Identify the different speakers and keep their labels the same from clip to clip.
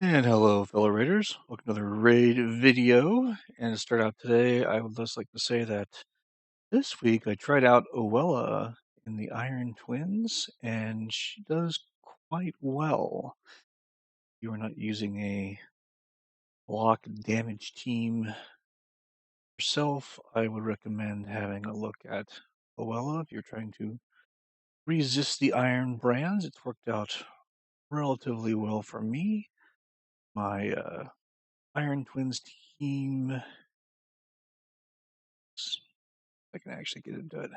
Speaker 1: And hello, fellow raiders. Welcome to the raid video. And to start out today, I would just like to say that this week I tried out Owella in the Iron Twins, and she does quite well. If you are not using a block damage team yourself, I would recommend having a look at Owella. If you're trying to resist the Iron brands, it's worked out relatively well for me. My Iron Twins team. I can actually get into it.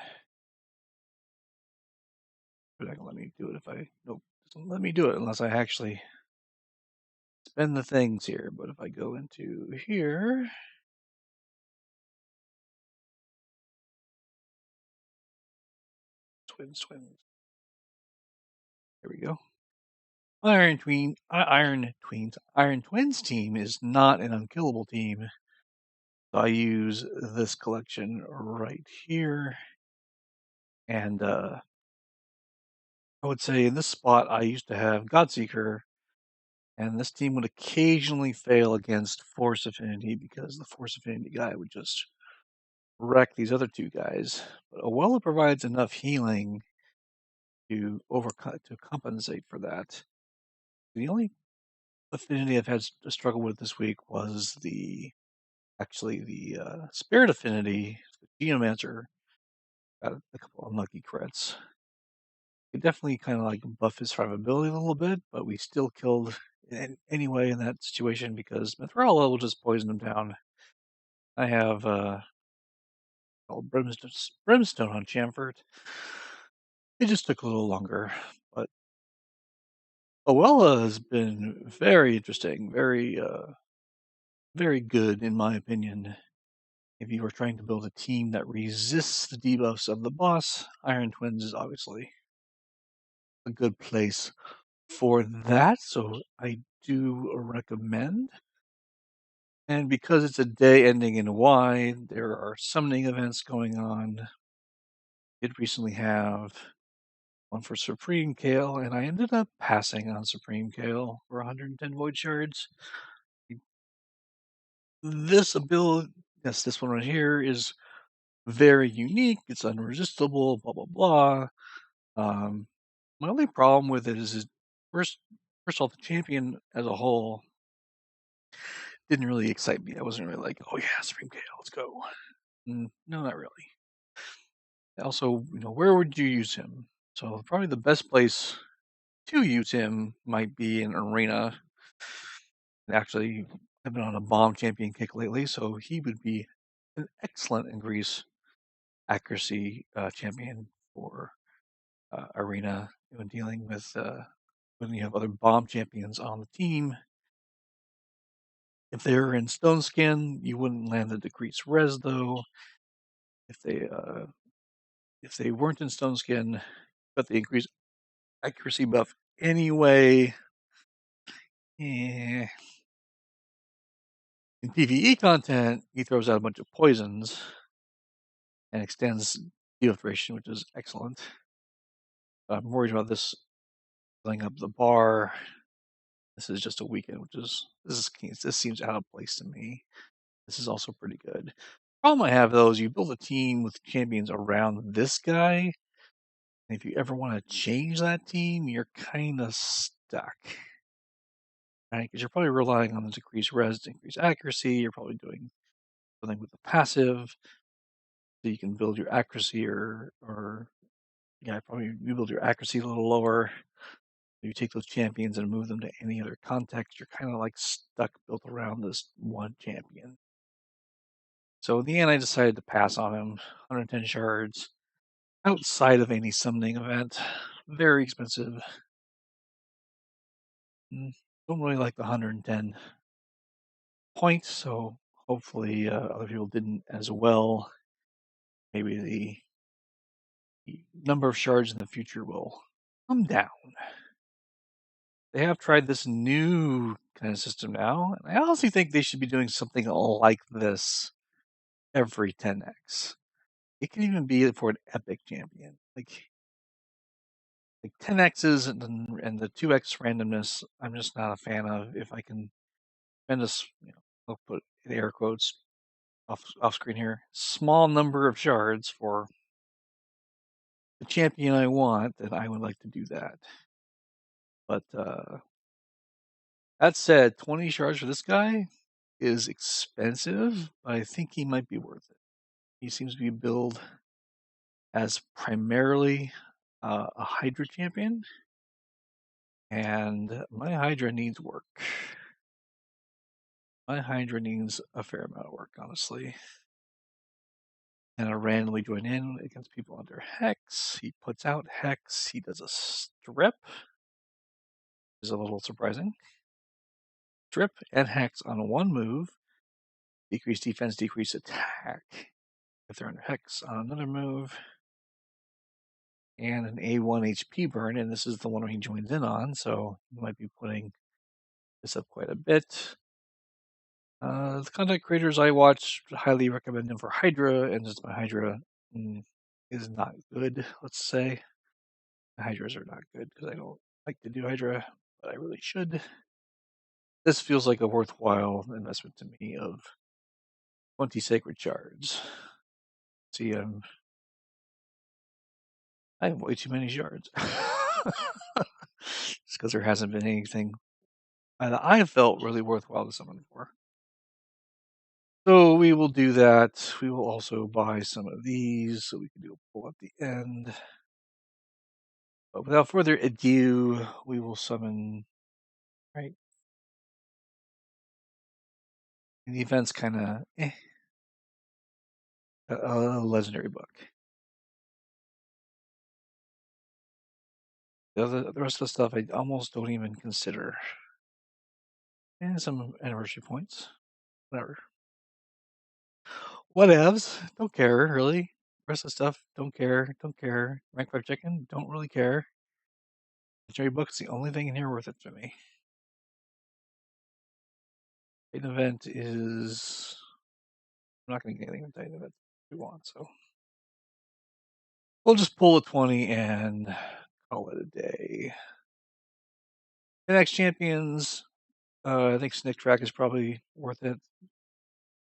Speaker 1: But not gonna let me do it if I nope, doesn't let me do it unless I actually spend the things here. But if I go into here, twins. There we go. Iron Twins team is not an unkillable team. So I use this collection right here, and I would say in this spot I used to have Godseeker, and this team would occasionally fail against Force Affinity because the Force Affinity guy would just wreck these other two guys. But Owella provides enough healing to compensate for that. The only affinity I've had to struggle with this week was the Spirit Affinity. The Geomancer got a couple unlucky crits. It definitely kind of like buff his survivability a little bit, but we still killed anyway in that situation because Mithrala will just poison him down. I have Brimstone on Chamfort. It just took a little longer, but Owella has been very interesting, very good in my opinion. If you are trying to build a team that resists the debuffs of the boss, Iron Twins is obviously a good place for that. So I do recommend. And because it's a day ending in Y, there are summoning events going on. I did recently have one for Supreme Kael, and I ended up passing on Supreme Kael for 110 Void Shards. This ability, yes, this one right here is very unique. It's unresistible, blah, blah, blah. My only problem with it is first of all, the champion as a whole didn't really excite me. I wasn't really like, oh yeah, Supreme Kael, let's go. No, not really. Also, where would you use him? So probably the best place to use him might be in Arena. And actually, I've been on a bomb champion kick lately, so he would be an excellent increase accuracy champion for Arena when dealing with when you have other bomb champions on the team. If they're in Stone Skin, you wouldn't land the decreased res though. If they weren't in Stone Skin, but the increased accuracy buff anyway. In PvE content, he throws out a bunch of poisons and extends debuff duration, which is excellent. I'm worried about this filling up the bar. This is just a weekend, this seems out of place to me. This is also pretty good. Problem I have though is you build a team with champions around this guy, and if you ever want to change that team, you're kind of stuck. Right? Because you're probably relying on the decreased res to increase accuracy. You're probably doing something with the passive, so you can build your accuracy or yeah, probably you build your accuracy a little lower. You take those champions and move them to any other context, you're kind of like stuck built around this one champion. So in the end, I decided to pass on him. 110 shards outside of any summoning event. Very expensive. Don't really like the 110 points, so hopefully other people didn't as well. Maybe the number of shards in the future will come down. They have tried this new kind of system now, and I honestly think they should be doing something like this every 10x. It can even be for an epic champion. Like like 10x's and the 2x randomness, I'm just not a fan of. If I can spend I'll put in air quotes off screen here, small number of shards for the champion I want, then I would like to do that. But that said, 20 shards for this guy is expensive, but I think he might be worth it. He seems to be billed as primarily a Hydra champion, and my Hydra needs work. My Hydra needs a fair amount of work, honestly. And I randomly join in against people under Hex. He puts out Hex. He does a strip, which is a little surprising. Strip and Hex on one move. Decrease defense, decrease attack. If they're under Hex on another move. And an A1 HP burn, and this is the one he joins in on, so you might be putting this up quite a bit. The content creators I watch highly recommend him for Hydra, and just my Hydra is not good, let's say. The Hydras are not good because I don't like to do Hydra, but I really should. This feels like a worthwhile investment to me of 20 sacred shards. See, I have way too many shards. Just because there hasn't been anything that I have felt really worthwhile to summon for. So we will do that. We will also buy some of these so we can do a pull at the end. But without further ado, we will summon, right? And the event's kind of a legendary book. The rest of the stuff I almost don't even consider. And some anniversary points. Whatever. Whatevs. Don't care, really. Rest of the stuff, don't care. Don't care. Rank 5 chicken, don't really care. Legendary book's the only thing in here worth it to me. Main event is. I'm not going to get anything with event we want, so. We'll just pull a 20 and call it a day. The next champions, I think Snick Track is probably worth it.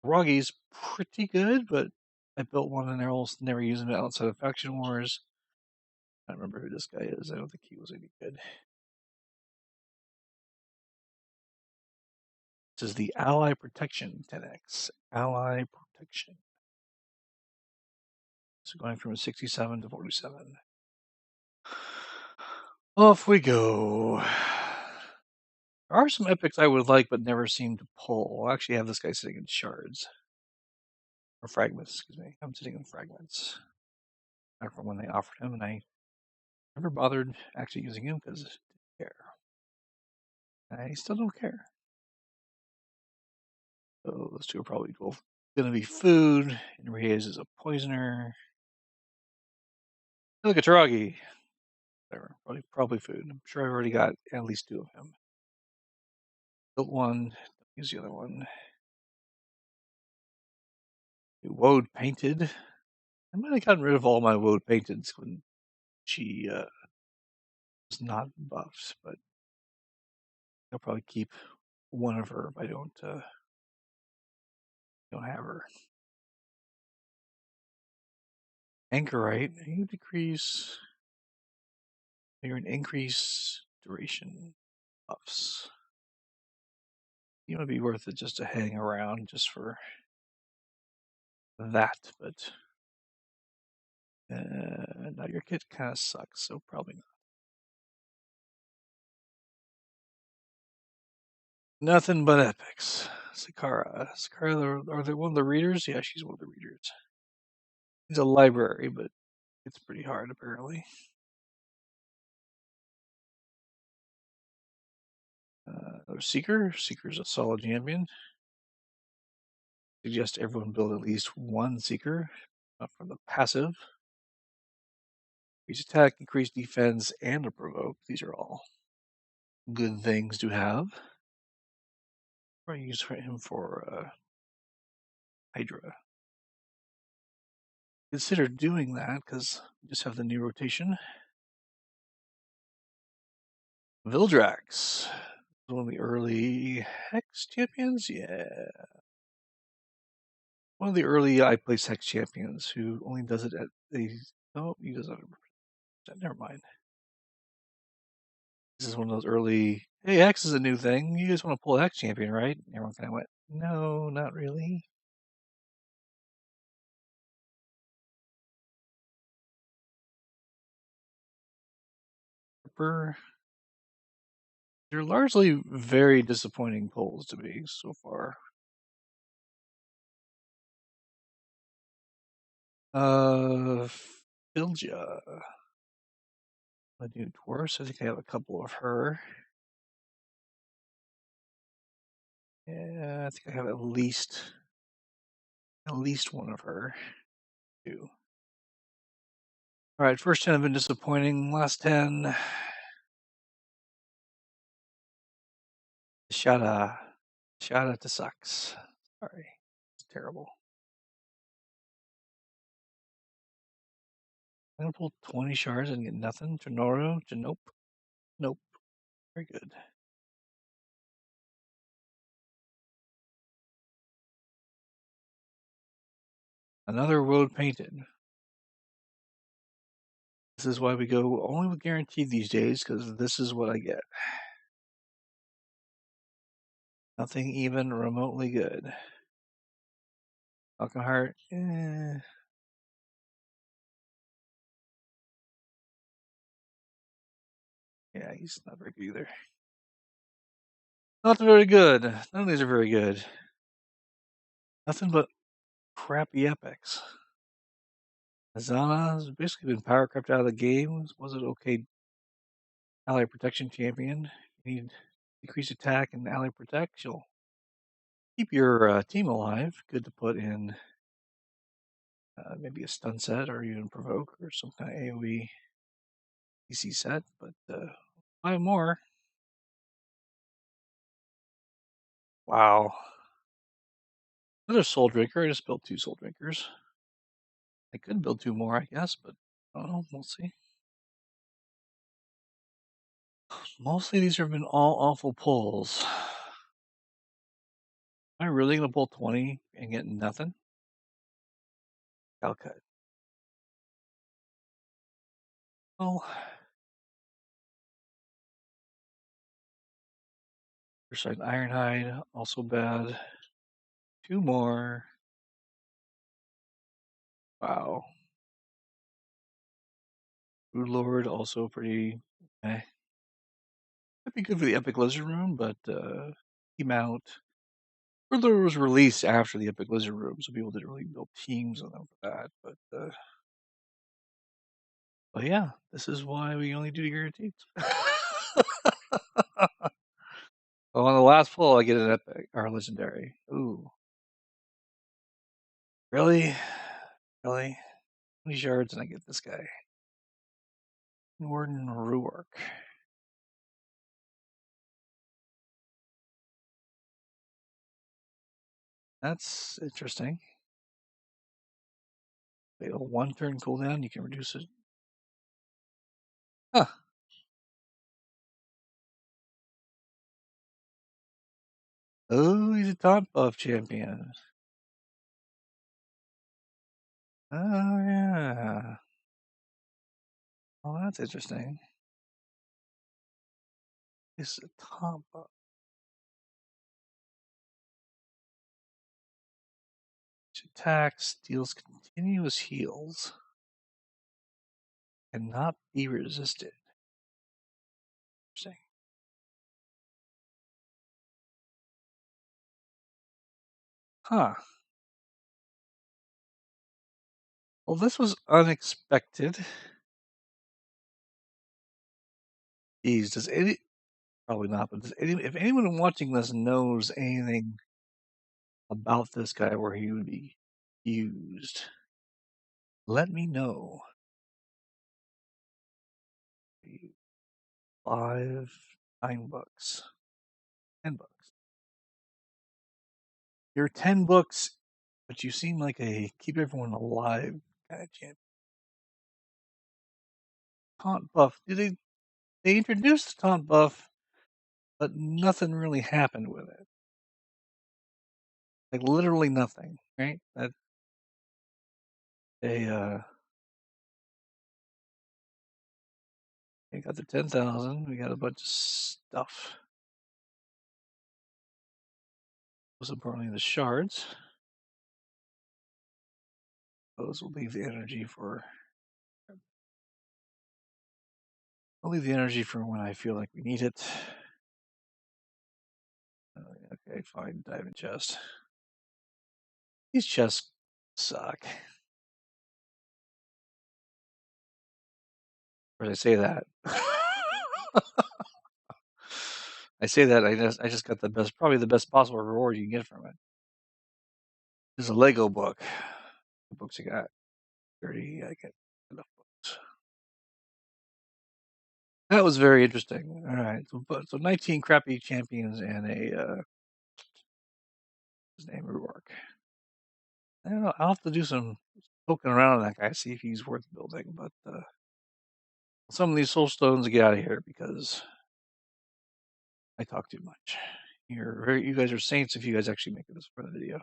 Speaker 1: Roggy's pretty good, but I built one and they're never using it outside of Faction Wars. I don't remember who this guy is. I don't think he was any good. This is the Ally Protection 10x. Ally Protection. So going from 67 to 47. Off we go. There are some epics I would like, but never seem to pull. I actually have this guy sitting in shards. Or fragments, excuse me. I'm sitting in fragments. Back from when they offered him, and I never bothered actually using him because I didn't care. I still don't care. So those two are probably both going to be food, and Reyes is a poisoner. Look at Taragi. Whatever, probably food. I'm sure I've already got at least two of him. Built one, use the other one. Woad painted. I might have gotten rid of all my Woad painteds when she was not buffed, but I'll probably keep one of her if I don't have her. Anchorite, you decrease. You're an increase duration buffs. You might be worth it just to hang around just for that, but now your kit kind of sucks, so probably not. Nothing but epics. Sakara, are they one of the readers? Yeah, she's one of the readers. She's a library, but it's pretty hard apparently. Seeker. Seeker's a solid champion. Suggest everyone build at least one Seeker from the passive. Increase attack, increase defense, and a provoke. These are all good things to have. I'm going to use him for Hydra. Consider doing that because we just have the new rotation. Vildrax, one of the early Hex champions. Yeah, one of the early I Place Hex champions who only does it at a. Oh, he does it. Never mind. This is one of those early. Hey, Hex is a new thing. You guys want to pull a Hex champion, right? And everyone kind of went, no, not really. They're largely very disappointing pulls to me so far. Filja. A new dwarf. I think I have a couple of her. Yeah, I think I have at least one of her. Two. All right, first 10 have been disappointing. Last 10. Shada to sucks. Sorry, it's terrible. I'm gonna pull 20 shards and get nothing. Tenoro, nope. Nope. Very good. Another road painted. This is why we go only with guaranteed these days, because this is what I get. Nothing even remotely good. Falconheart, Yeah, he's not very good either. Not very good. None of these are very good. Nothing but crappy epics. Azana has basically been power crept out of the game. Was it okay? Ally protection champion. You need decreased attack and ally protect. She'll keep your team alive. Good to put in maybe a stun set or even provoke or some kind of AoE PC set. But 5 more. Wow. Another soul drinker. I just built 2 soul drinkers. I could build 2 more, I guess, but I don't know. We'll see. Mostly these have been all awful pulls. Am I really going to pull 20 and get nothing? Calcut. Well, first side Ironhide, also bad. 2 more. Wow. Food Lord, also pretty. Eh. That'd be good for the Epic Lizard Room, but team out. Food Lord was released after the Epic Lizard Room, so people didn't really build teams on them for that. But yeah, this is why we only do guaranteed. Well, on the last pull, I get an epic or legendary. Ooh, really? Really? 20 shards and I get this guy. Greenwarden Ruark. That's interesting. Wait, a 1 turn cooldown, you can reduce it. Huh. Oh, he's a top buff champion. Oh, yeah. Oh, that's interesting. He's a top buff. Attacks, deals continuous heals. Cannot be resisted. Interesting. Huh. Well, this was unexpected. Geez, does any probably not, but if anyone watching this knows anything about this guy where he would be used, let me know. 5, 9 bucks, 10 bucks. You're 10 bucks, but you seem like a keep everyone alive kind of champion. Taunt buff. They introduced the taunt buff, but nothing really happened with it. Like literally nothing, right? That they got the 10,000. We got a bunch of stuff. Most importantly, the shards. Those will leave the energy for. I'll leave the energy for when I feel like we need it. Okay, fine. Diamond chest. These chests suck. Or I say that. I say that I just got the best, probably the best possible reward you can get from it. There's a Lego book. What books you got? 30. I get enough books. That was very interesting. All right, so 19 crappy champions and a his name Ruark. I don't know. I'll have to do some poking around on that guy, see if he's worth building. But some of these soul stones get out of here because I talk too much. You guys are saints if you guys actually make it this far in the video.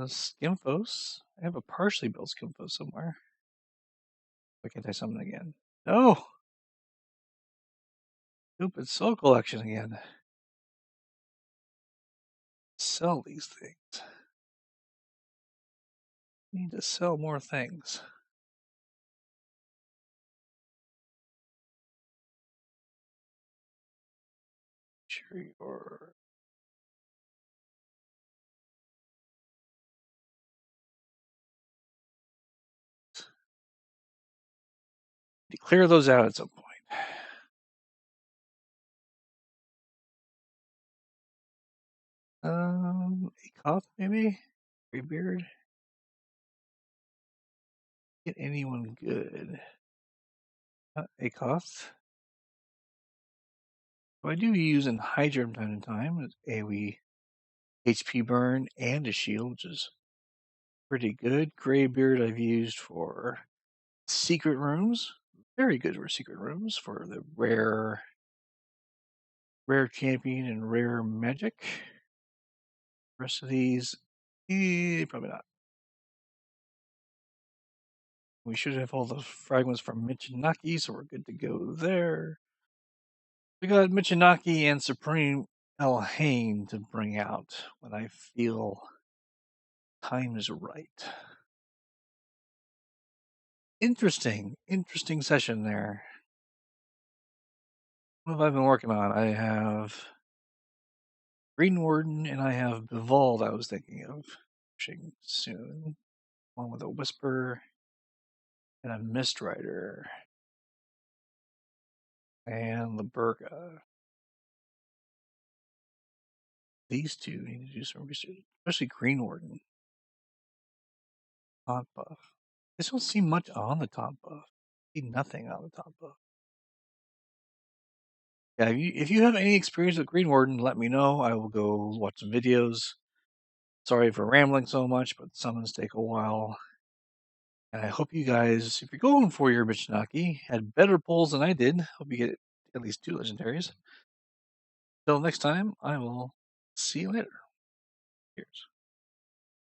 Speaker 1: Skimfos. I have a partially built Skimfos somewhere. Why can't I summon again? No! Stupid soul collection again. Sell these things. Need to sell more things. Sure you're. Clear those out at some point. A cough maybe? Greybeard? Get anyone good. A cough? I do use in Hydra from time to time. It's AoE HP burn and a shield, which is pretty good. Greybeard I've used for secret rooms. Very good for secret rooms for the rare champion and rare magic. The rest of these, probably not. We should have all those fragments from Michinaki, so we're good to go there. We got Michinaki and Supreme Elhain to bring out when I feel time is right. Interesting session there. What have I been working on? I have Greenwarden and I have Bivald I was thinking of pushing soon. One with a Whisper and a Mist Rider. And the Burga. These two need to do some research, especially Greenwarden. Taunt buff. I just don't see much on the taunt buff. I see nothing on the taunt buff. Yeah, if you have any experience with Greenwarden, let me know. I will go watch some videos. Sorry for rambling so much, but summons take a while. And I hope you guys, if you're going for your Michinaki, had better pulls than I did. Hope you get at least 2 legendaries. Till next time, I will see you later. Cheers.